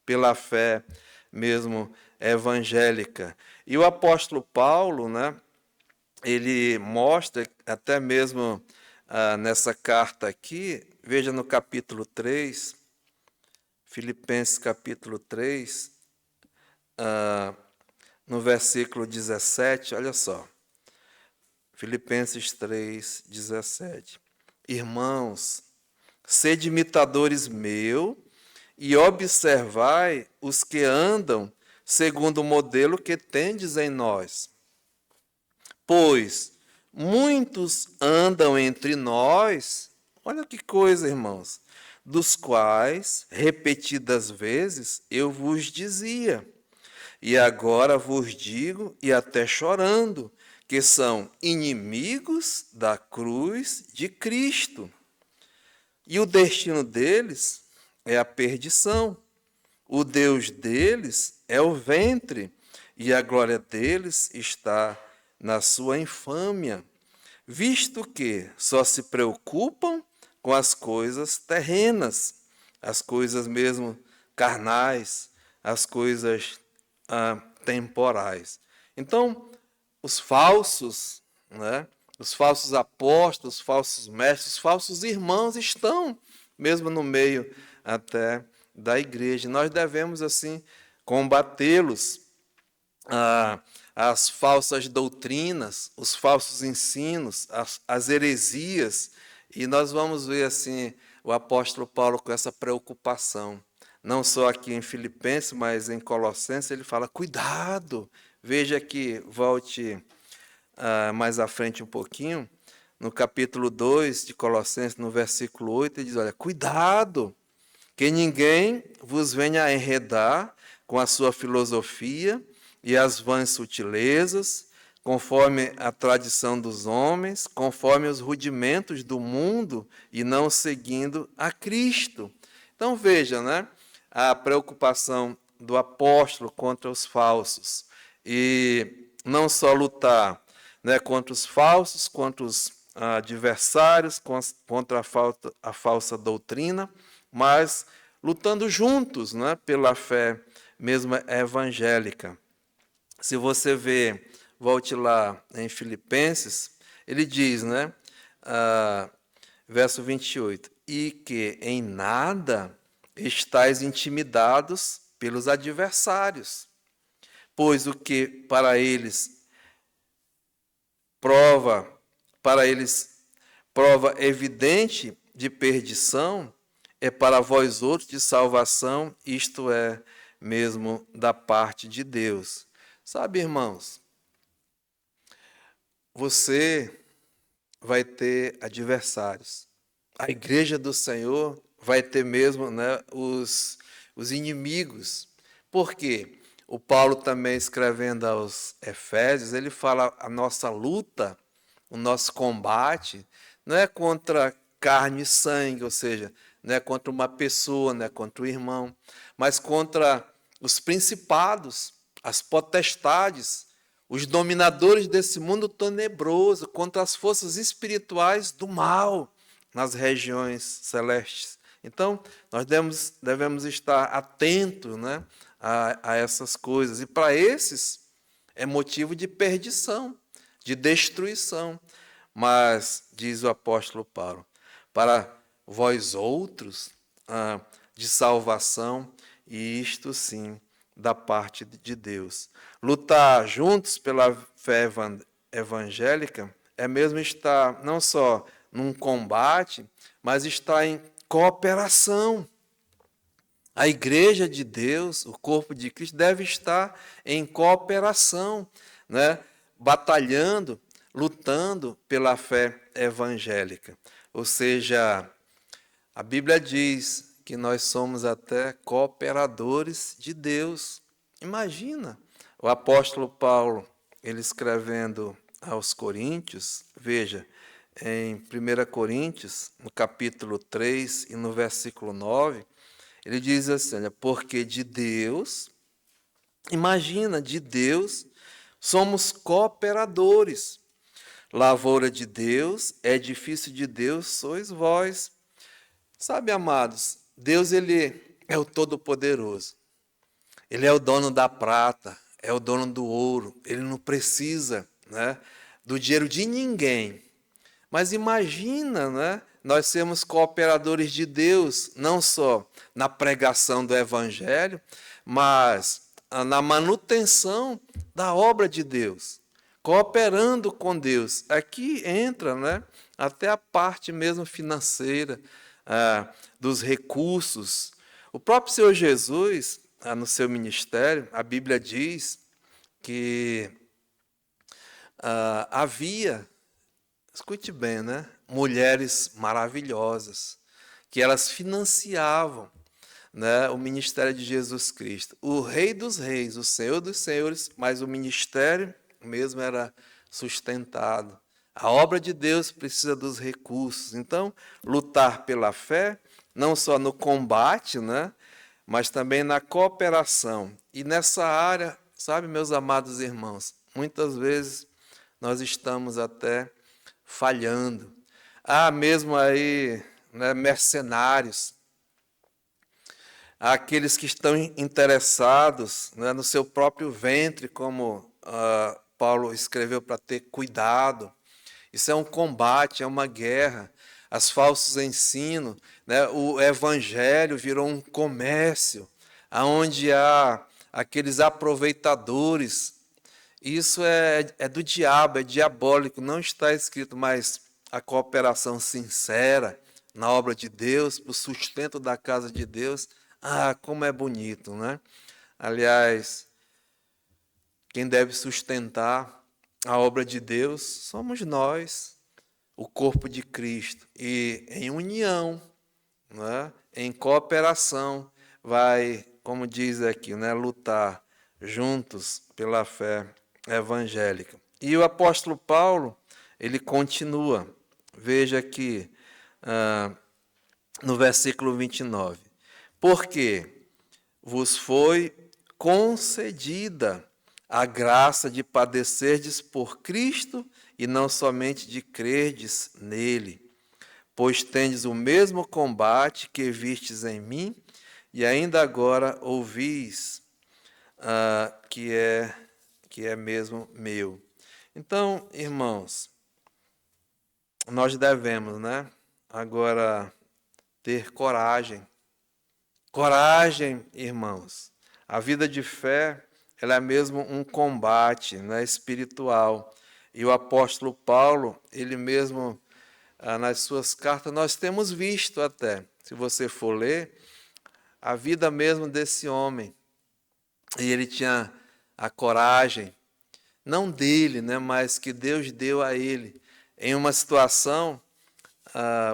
pela fé mesmo evangélica. E o apóstolo Paulo, né, ele mostra até mesmo nessa carta aqui, veja no capítulo 3, Filipenses capítulo 3, no versículo 17, olha só. Filipenses 3, 17. Irmãos, sede imitadores meu e observai os que andam segundo o modelo que tendes em nós. Pois muitos andam entre nós, olha que coisa, irmãos, dos quais, repetidas vezes, eu vos dizia, e agora vos digo, e até chorando, que são inimigos da cruz de Cristo. E o destino deles é a perdição. O Deus deles é o ventre, e a glória deles está na sua infâmia, visto que só se preocupam com as coisas terrenas, as coisas mesmo carnais, as coisas temporais. Então, os falsos, né, os falsos apóstolos, os falsos mestres, os falsos irmãos estão mesmo no meio até da igreja. Nós devemos, assim, combatê-los, as falsas doutrinas, os falsos ensinos, as heresias. E nós vamos ver, assim, o apóstolo Paulo com essa preocupação. Não só aqui em Filipenses, mas em Colossenses, ele fala, cuidado. Veja que, volte mais à frente um pouquinho, no capítulo 2 de Colossenses, no versículo 8, ele diz, olha, cuidado, que ninguém vos venha a enredar com a sua filosofia e as vãs sutilezas, conforme a tradição dos homens, conforme os rudimentos do mundo e não seguindo a Cristo. Então veja, né, a preocupação do apóstolo contra os falsos. E não só lutar, né, contra os falsos, contra os adversários, contra a falsa doutrina, mas lutando juntos, né, pela fé mesmo evangélica. Se você vê, volte lá em Filipenses, ele diz, né, verso 28, e que em nada estáis intimidados pelos adversários, pois o que para eles prova evidente de perdição, é para vós outros de salvação, isto é, mesmo da parte de Deus. Sabe, irmãos, você vai ter adversários. A igreja do Senhor vai ter mesmo, né, os inimigos. Por quê? O Paulo também escrevendo aos Efésios, ele fala a nossa luta, o nosso combate, não é contra carne e sangue, ou seja, não é contra uma pessoa, não é contra o irmão, mas contra os principados, as potestades, os dominadores desse mundo tenebroso, contra as forças espirituais do mal nas regiões celestes. Então, nós devemos estar atentos, né, a essas coisas. E para esses é motivo de perdição, de destruição. Mas, diz o apóstolo Paulo, para vós outros, de salvação, e isto sim, da parte de Deus. Lutar juntos pela fé evangélica é mesmo estar não só num combate, mas estar em cooperação. A igreja de Deus, o corpo de Cristo, deve estar em cooperação, né? Batalhando, lutando pela fé evangélica. Ou seja, a Bíblia diz que nós somos até cooperadores de Deus. Imagina, o apóstolo Paulo, ele escrevendo aos Coríntios, veja, em 1 Coríntios, no capítulo 3 e no versículo 9, ele diz assim, olha, porque de Deus, imagina, de Deus, somos cooperadores. Lavoura de Deus, edifício de Deus, sois vós. Sabe, amados, Deus, ele é o Todo-Poderoso. Ele é o dono da prata, é o dono do ouro. Ele não precisa, né, do dinheiro de ninguém. Mas imagina, né, nós sermos cooperadores de Deus, não só na pregação do Evangelho, mas na manutenção da obra de Deus, cooperando com Deus. Aqui entra, né, até a parte mesmo financeira, dos recursos. O próprio Senhor Jesus, no seu ministério, a Bíblia diz que havia, escute bem, né, mulheres maravilhosas, que elas financiavam, né, o ministério de Jesus Cristo. O Rei dos Reis, o Senhor dos Senhores, mas o ministério mesmo era sustentado. A obra de Deus precisa dos recursos. Então, lutar pela fé, não só no combate, né, mas também na cooperação. E nessa área, sabe, meus amados irmãos, muitas vezes nós estamos até falhando. Há mesmo aí, né, mercenários, há aqueles que estão interessados, né, no seu próprio ventre, como Paulo escreveu para ter cuidado. Isso é um combate, é uma guerra. Os falsos ensinos, né, o evangelho virou um comércio, onde há aqueles aproveitadores. Isso é do diabo, é diabólico, não está escrito, mas a cooperação sincera na obra de Deus, para o sustento da casa de Deus, como é bonito, né? Aliás, quem deve sustentar a obra de Deus somos nós, o corpo de Cristo. E em união, né, em cooperação, vai como diz aqui, né, lutar juntos pela fé evangélica. E o apóstolo Paulo, ele continua. Veja aqui no versículo 29. Porque vos foi concedida a graça de padecerdes por Cristo e não somente de crerdes nele. Pois tendes o mesmo combate que vistes em mim e ainda agora ouvis que é mesmo meu. Então, irmãos, nós devemos, né, agora ter coragem. Coragem, irmãos. A vida de fé, ela é mesmo um combate, né, espiritual. E o apóstolo Paulo, ele mesmo, nas suas cartas, nós temos visto até, se você for ler, a vida mesmo desse homem. E ele tinha a coragem, não dele, né, mas que Deus deu a ele. Em uma situação,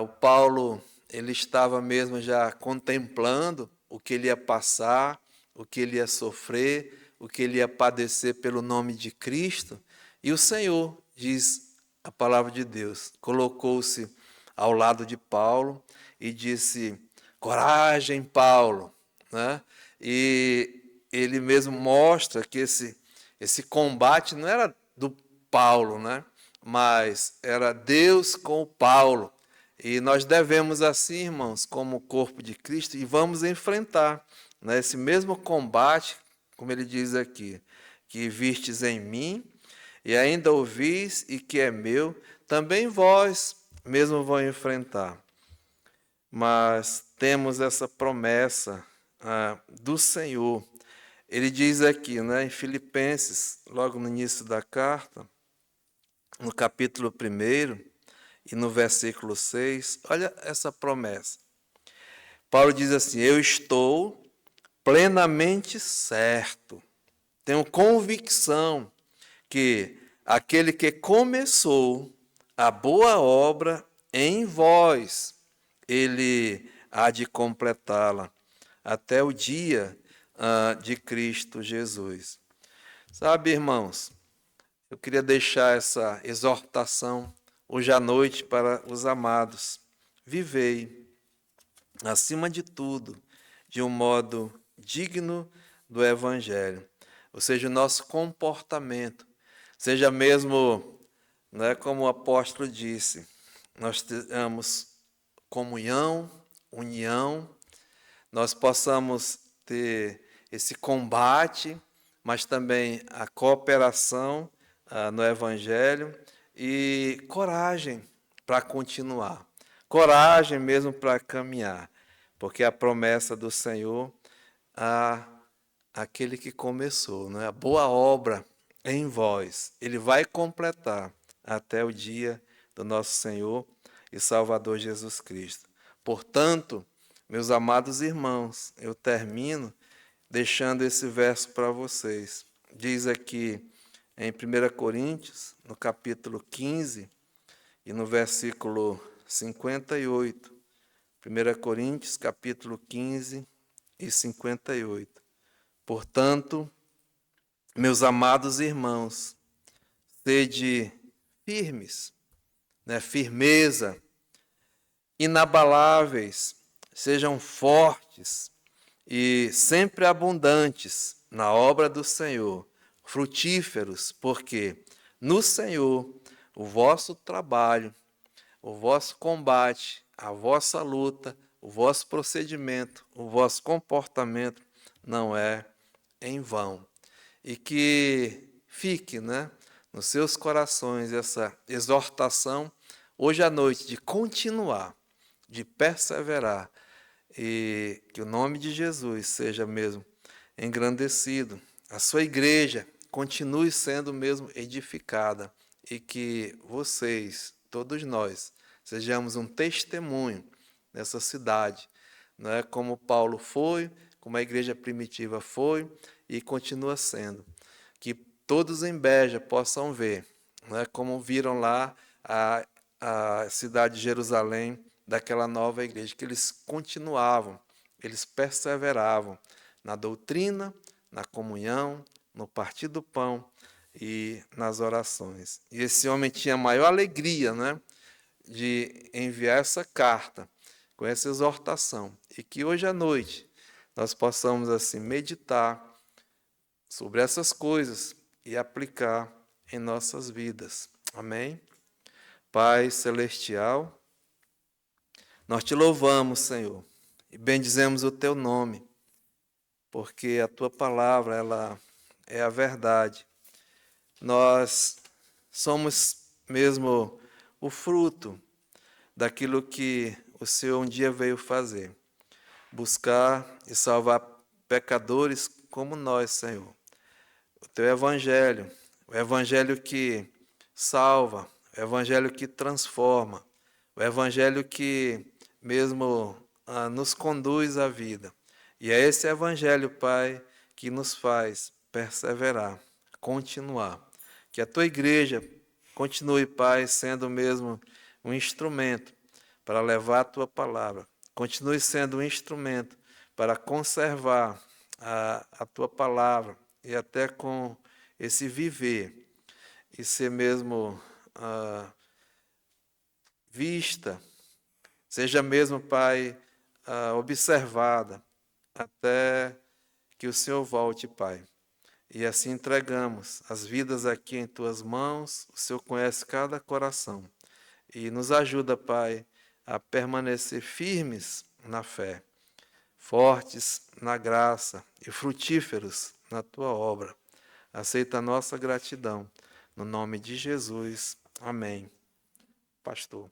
o Paulo, ele estava mesmo já contemplando o que ele ia passar, o que ele ia sofrer, o que ele ia padecer pelo nome de Cristo. E o Senhor, diz a palavra de Deus, colocou-se ao lado de Paulo e disse: coragem, Paulo, né? E ele mesmo mostra que esse combate não era do Paulo, né? Mas era Deus com o Paulo. E nós devemos assim, irmãos, como corpo de Cristo, e vamos enfrentar, né, esse mesmo combate, como ele diz aqui, que vistes em mim, e ainda ouvis e que é meu, também vós mesmo vão enfrentar. Mas temos essa promessa do Senhor. Ele diz aqui, né, em Filipenses, logo no início da carta, no capítulo 1, e no versículo 6, olha essa promessa. Paulo diz assim: eu estou plenamente certo, tenho convicção que aquele que começou a boa obra em vós, ele há de completá-la até o dia de Cristo Jesus. Sabe, irmãos, eu queria deixar essa exortação hoje à noite para os amados. Vivei, acima de tudo, de um modo digno do Evangelho. Ou seja, o nosso comportamento, seja mesmo, né, como o apóstolo disse, nós tenhamos comunhão, união, nós possamos ter esse combate, mas também a cooperação no Evangelho e coragem para continuar, coragem mesmo para caminhar, porque a promessa do Senhor aquele que começou, né, a boa obra em vós, ele vai completar até o dia do nosso Senhor e Salvador Jesus Cristo. Portanto, meus amados irmãos, eu termino deixando esse verso para vocês. Diz aqui em 1 Coríntios, no capítulo 15 e no versículo 58. 1 Coríntios, capítulo 15 e 58. Portanto, meus amados irmãos, sede firmes, né, firmeza, inabaláveis, sejam fortes e sempre abundantes na obra do Senhor, frutíferos, porque no Senhor o vosso trabalho, o vosso combate, a vossa luta, o vosso procedimento, o vosso comportamento não é em vão. E que fique, né, nos seus corações essa exortação hoje à noite de continuar, de perseverar, e que o nome de Jesus seja mesmo engrandecido, a sua igreja continue sendo mesmo edificada e que vocês, todos nós, sejamos um testemunho nessa cidade, não é, como Paulo foi, como a igreja primitiva foi e continua sendo. Que todos em Beja possam ver, não é, como viram lá a cidade de Jerusalém, daquela nova igreja, que eles continuavam, eles perseveravam, na doutrina, na comunhão, no partir do pão e nas orações. E esse homem tinha a maior alegria, né, de enviar essa carta com essa exortação. E que hoje à noite nós possamos assim meditar sobre essas coisas e aplicar em nossas vidas. Amém? Pai celestial, nós te louvamos, Senhor, e bendizemos o teu nome, porque a tua palavra, ela é a verdade. Nós somos mesmo o fruto daquilo que o Senhor um dia veio fazer, buscar e salvar pecadores como nós, Senhor. O teu evangelho, o evangelho que salva, o evangelho que transforma, o evangelho que mesmo nos conduz à vida. E é esse evangelho, Pai, que nos faz perseverar, continuar. Que a tua igreja continue, Pai, sendo mesmo um instrumento para levar a tua palavra. Continue sendo um instrumento para conservar a tua palavra e até com esse viver e ser mesmo vista, seja mesmo, Pai, observada, até que o Senhor volte, Pai. E assim entregamos as vidas aqui em tuas mãos, o Senhor conhece cada coração. E nos ajuda, Pai, a permanecer firmes na fé, fortes na graça e frutíferos na tua obra. Aceita a nossa gratidão. No nome de Jesus. Amém. Pastor.